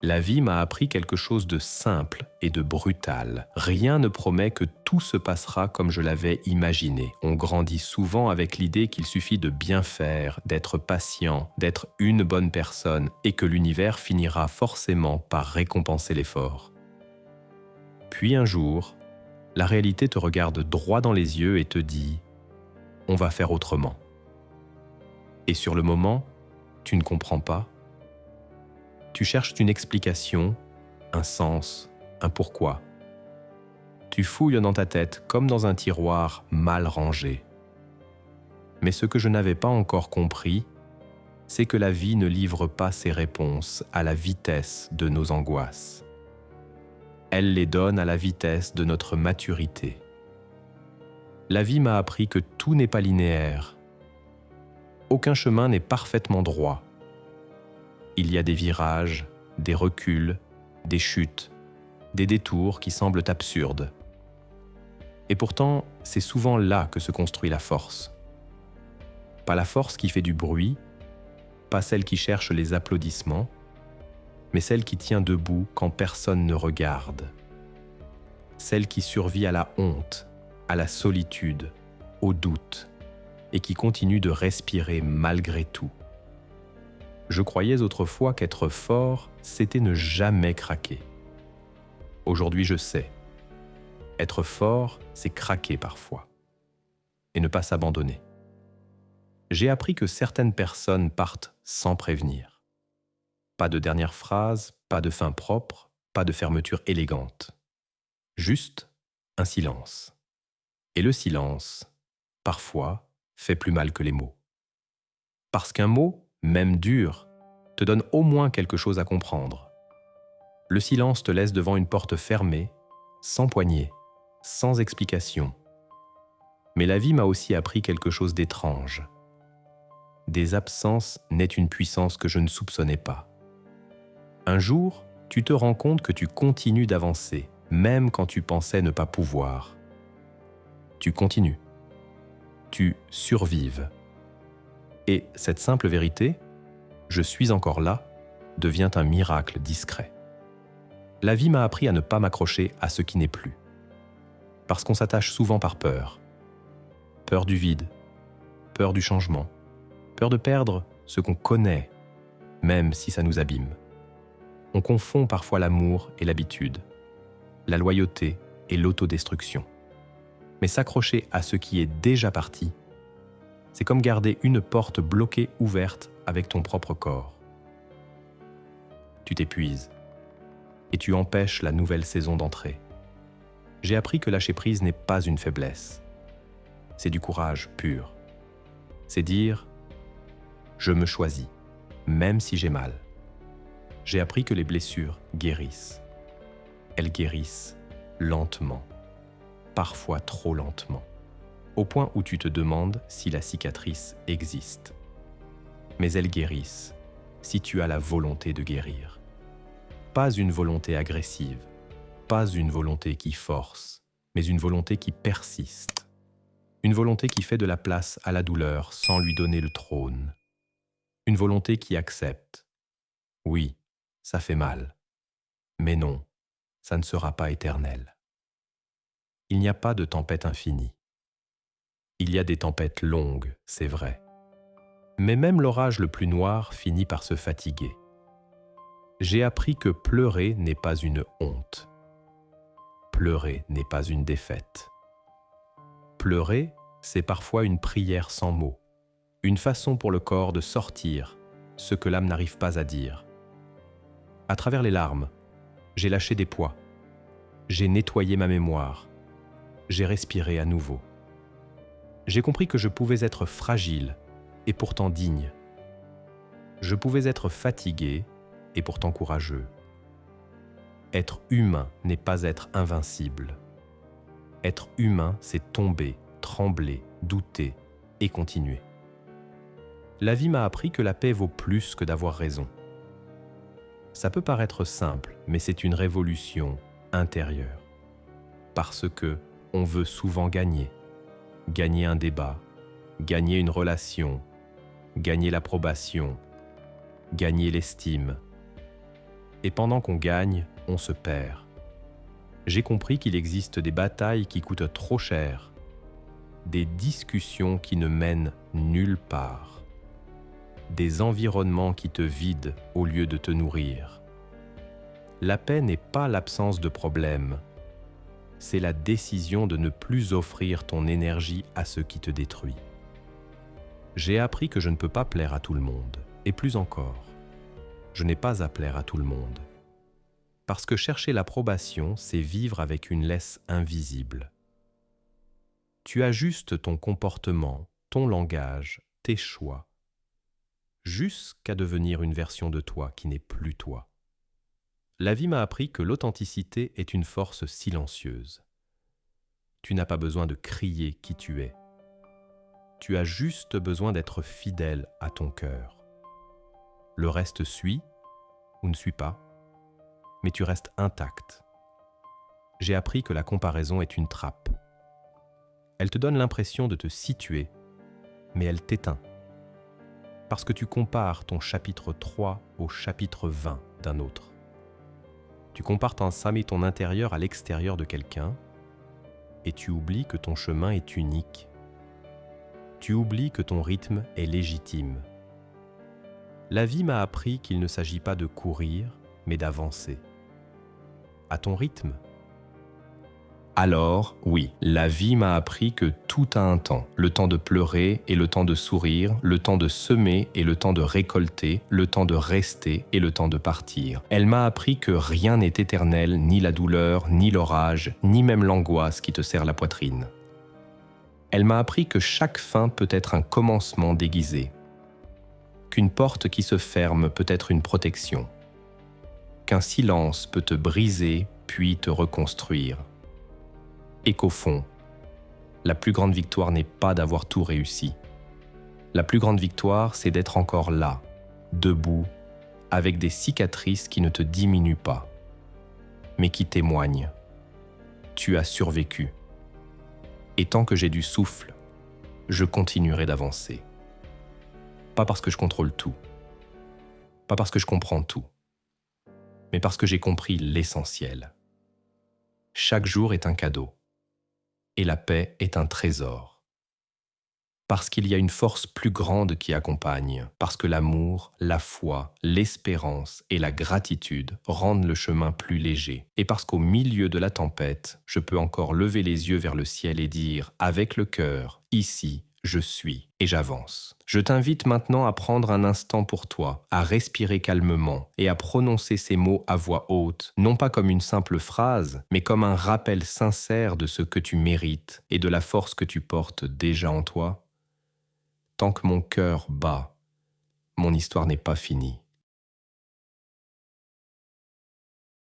La vie m'a appris quelque chose de simple et de brutal. Rien ne promet que tout se passera comme je l'avais imaginé. On grandit souvent avec l'idée qu'il suffit de bien faire, d'être patient, d'être une bonne personne et que l'univers finira forcément par récompenser l'effort. Puis un jour, la réalité te regarde droit dans les yeux et te dit « on va faire autrement ». Et sur le moment, tu ne comprends pas. Tu cherches une explication, un sens, un pourquoi. Tu fouilles dans ta tête comme dans un tiroir mal rangé. Mais ce que je n'avais pas encore compris, c'est que la vie ne livre pas ses réponses à la vitesse de nos angoisses. Elle les donne à la vitesse de notre maturité. La vie m'a appris que tout n'est pas linéaire. Aucun chemin n'est parfaitement droit. Il y a des virages, des reculs, des chutes, des détours qui semblent absurdes. Et pourtant, c'est souvent là que se construit la force. Pas la force qui fait du bruit, pas celle qui cherche les applaudissements, mais celle qui tient debout quand personne ne regarde. Celle qui survit à la honte, à la solitude, au doute, et qui continue de respirer malgré tout. Je croyais autrefois qu'être fort, c'était ne jamais craquer. Aujourd'hui, je sais. Être fort, c'est craquer parfois. Et ne pas s'abandonner. J'ai appris que certaines personnes partent sans prévenir. Pas de dernière phrase, pas de fin propre, pas de fermeture élégante. Juste un silence. Et le silence, parfois, fait plus mal que les mots. Parce qu'un mot, même dur, te donne au moins quelque chose à comprendre. Le silence te laisse devant une porte fermée, sans poignée, sans explication. Mais la vie m'a aussi appris quelque chose d'étrange. Des absences naît une puissance que je ne soupçonnais pas. Un jour, tu te rends compte que tu continues d'avancer, même quand tu pensais ne pas pouvoir. Tu continues. Tu survives. Et cette simple vérité, je suis encore là, devient un miracle discret. La vie m'a appris à ne pas m'accrocher à ce qui n'est plus. Parce qu'on s'attache souvent par peur. Peur du vide, peur du changement, peur de perdre ce qu'on connaît, même si ça nous abîme. On confond parfois l'amour et l'habitude, la loyauté et l'autodestruction. Mais s'accrocher à ce qui est déjà parti, c'est comme garder une porte bloquée ouverte avec ton propre corps. Tu t'épuises et tu empêches la nouvelle saison d'entrer. J'ai appris que lâcher prise n'est pas une faiblesse. C'est du courage pur. C'est dire « je me choisis, même si j'ai mal ». J'ai appris que les blessures guérissent. Elles guérissent lentement, parfois trop lentement, au point où tu te demandes si la cicatrice existe. Mais elles guérissent si tu as la volonté de guérir. Pas une volonté agressive, pas une volonté qui force, mais une volonté qui persiste. Une volonté qui fait de la place à la douleur sans lui donner le trône. Une volonté qui accepte. Oui, ça fait mal. Mais non, ça ne sera pas éternel. Il n'y a pas de tempête infinie. Il y a des tempêtes longues, c'est vrai. Mais même l'orage le plus noir finit par se fatiguer. J'ai appris que pleurer n'est pas une honte. Pleurer n'est pas une défaite. Pleurer, c'est parfois une prière sans mots, une façon pour le corps de sortir ce que l'âme n'arrive pas à dire. À travers les larmes, j'ai lâché des poids, j'ai nettoyé ma mémoire, j'ai respiré à nouveau. J'ai compris que je pouvais être fragile et pourtant digne. Je pouvais être fatigué et pourtant courageux. Être humain n'est pas être invincible. Être humain, c'est tomber, trembler, douter et continuer. La vie m'a appris que la paix vaut plus que d'avoir raison. Ça peut paraître simple, mais c'est une révolution intérieure. Parce que on veut souvent gagner. Gagner un débat, gagner une relation, gagner l'approbation, gagner l'estime. Et pendant qu'on gagne, on se perd. J'ai compris qu'il existe des batailles qui coûtent trop cher, des discussions qui ne mènent nulle part, des environnements qui te vident au lieu de te nourrir. La paix n'est pas l'absence de problème, c'est la décision de ne plus offrir ton énergie à ce qui te détruit. J'ai appris que je ne peux pas plaire à tout le monde, et plus encore, je n'ai pas à plaire à tout le monde. Parce que chercher l'approbation, c'est vivre avec une laisse invisible. Tu ajustes ton comportement, ton langage, tes choix, jusqu'à devenir une version de toi qui n'est plus toi. La vie m'a appris que l'authenticité est une force silencieuse. Tu n'as pas besoin de crier qui tu es. Tu as juste besoin d'être fidèle à ton cœur. Le reste suit ou ne suit pas, mais tu restes intact. J'ai appris que la comparaison est une trappe. Elle te donne l'impression de te situer, mais elle t'éteint. Parce que tu compares ton chapitre 3 au chapitre 20 d'un autre. Tu compares ton intérieur à l'extérieur de quelqu'un et tu oublies que ton chemin est unique. Tu oublies que ton rythme est légitime. La vie m'a appris qu'il ne s'agit pas de courir, mais d'avancer. À ton rythme. Alors, oui, la vie m'a appris que tout a un temps. Le temps de pleurer et le temps de sourire, le temps de semer et le temps de récolter, le temps de rester et le temps de partir. Elle m'a appris que rien n'est éternel, ni la douleur, ni l'orage, ni même l'angoisse qui te serre la poitrine. Elle m'a appris que chaque fin peut être un commencement déguisé, qu'une porte qui se ferme peut être une protection, qu'un silence peut te briser puis te reconstruire. Et qu'au fond, la plus grande victoire n'est pas d'avoir tout réussi. La plus grande victoire, c'est d'être encore là, debout, avec des cicatrices qui ne te diminuent pas, mais qui témoignent. Tu as survécu. Et tant que j'ai du souffle, je continuerai d'avancer. Pas parce que je contrôle tout, pas parce que je comprends tout, mais parce que j'ai compris l'essentiel. Chaque jour est un cadeau. Et la paix est un trésor. Parce qu'il y a une force plus grande qui accompagne, parce que l'amour, la foi, l'espérance et la gratitude rendent le chemin plus léger, et parce qu'au milieu de la tempête, je peux encore lever les yeux vers le ciel et dire, avec le cœur, ici, je suis et j'avance. Je t'invite maintenant à prendre un instant pour toi, à respirer calmement et à prononcer ces mots à voix haute, non pas comme une simple phrase, mais comme un rappel sincère de ce que tu mérites et de la force que tu portes déjà en toi. Tant que mon cœur bat, mon histoire n'est pas finie.